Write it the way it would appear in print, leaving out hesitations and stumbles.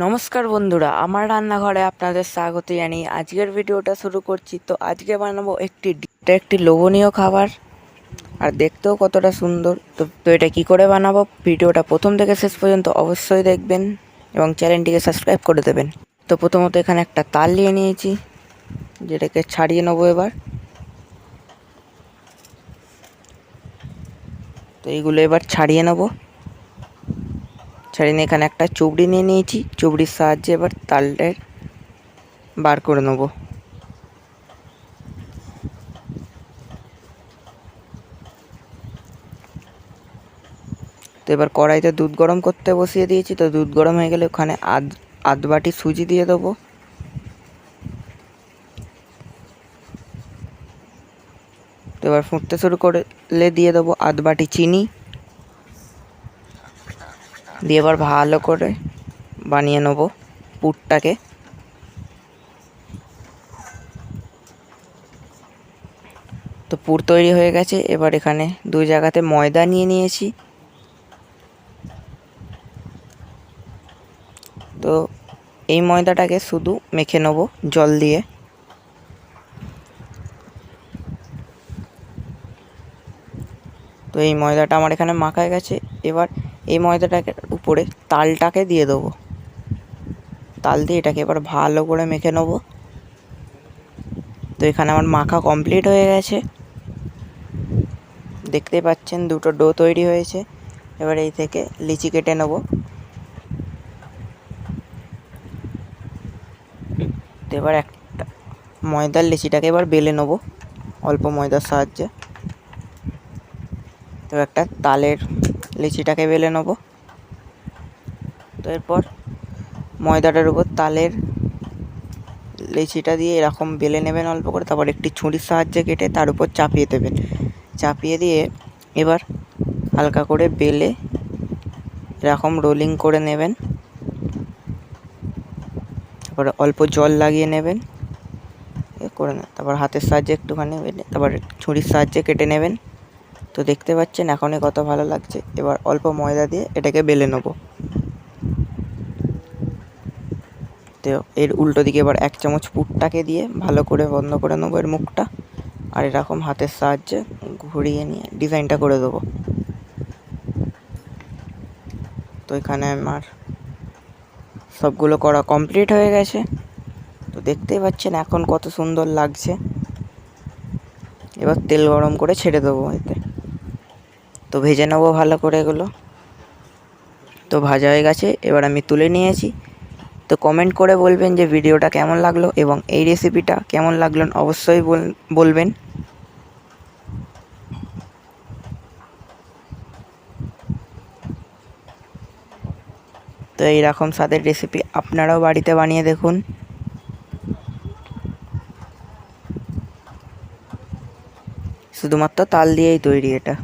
নমস্কার বন্ধুরা, আমার রান্নাঘরে আপনাদের স্বাগত জানিয়ে আজকের ভিডিওটা শুরু করছি। তো আজকে বানাবো একটি লোভনীয় খাবার, আর দেখতেও কতটা সুন্দর। তো এটা কি করে বানাবো, ভিডিওটা প্রথম থেকে শেষ পর্যন্ত অবশ্যই দেখবেন এবং চ্যানেলটিকে সাবস্ক্রাইব করে দেবেন। তো প্রথমত এখানে একটা তাল নিয়ে নিয়েছি, যেটাকে ছাড়িয়ে নেবো এবার। তো এইগুলো এবার ছাড়িয়ে নেবো। ছাড়িয়ে নিয়ে এখানে একটা চুবড়ি নিয়ে নিয়েছি, চুবড়ির সাহায্যে এবার তালটা বার করে নেবো। তো এবার কড়াইতে দুধ গরম করতে বসিয়ে দিয়েছি। তো দুধ গরম হয়ে গেলে ওখানে আধ বাটি সুজি দিয়ে দেবো। তো এবার ফুটতে শুরু করলে দিয়ে দেবো আধ বাটি চিনি দিয়ে এবার ভালো করে বানিয়ে নেবো পুরটাকে। তো পুর তৈরি হয়ে গেছে। এবার এখানে দুই জায়গাতে ময়দা নিয়ে নিয়েছি। তো এই ময়দাটাকে শুধু মেখে নেবো জল দিয়ে। তো এই ময়দাটা আমার এখানে মাখা হয়ে গেছে। এবার এই ময়দাটাকে উপরে তালটাকে দিয়ে দেবো। তাল দিয়ে এটাকে এবার ভালো করে মেখে নেবো। তো এখানে আমার মাখা কমপ্লিট হয়ে গেছে, দেখতে পাচ্ছেন দুটো ডো তৈরি হয়েছে। এবার এই থেকে লিচি কেটে নেব। তো এবার একটা ময়দার লিচিটাকে এবার বেলে নেব অল্প ময়দার সাহায্যে। তো একটা তালের লিচিটাকে বেলে নেব। তো এরপর ময়দাটার উপর তালের লিচিটা দিয়ে এরকম বেলে নেবেন অল্প করে। তারপর একটি ছুরির সাহায্যে কেটে তার উপর চাপিয়ে দেবেন। চাপিয়ে দিয়ে এবার হালকা করে বেলে এরকম রোলিং করে নেবেন। তারপর অল্প জল লাগিয়ে নেবেন করে না, তারপর হাতের সাহায্যে একটুখানি বেলে তারপর ছুরির সাহায্যে কেটে নেবেন। তো দেখতে পাচ্ছেন এখনই কত ভালো লাগছে। এবার অল্প ময়দা দিয়ে এটাকে বেলে নেব। তো এর উল্টো দিকে এবার 1 চামচ পুরটাকে দিয়ে ভালো করে বন্ধ করে নেবো এর মুখটা, আর এরকম হাতের সাহায্যে ঘুরিয়ে নিয়ে ডিজাইনটা করে দেবো। তো এখানে আমার সবগুলো করা কমপ্লিট হয়ে গেছে। তো দেখতেই পাচ্ছেন এখন কত সুন্দর লাগছে। এবার তেল গরম করে ছেড়ে দেবো এতে। তো ভেজে নেবো ভালো করে এগুলো। তো ভাজা হয়ে গেছে, এবার আমি তুলে নিয়েছি। তো কমেন্ট করে বলবেন যে ভিডিওটা কেমন লাগলো এবং এই রেসিপিটা কেমন লাগলো অবশ্যই বলবেন। তো এইরকম স্বাদের রেসিপি আপনারাও বাড়িতে বানিয়ে দেখুন। শুধুমাত্র তাল দিয়েই তৈরি এটা।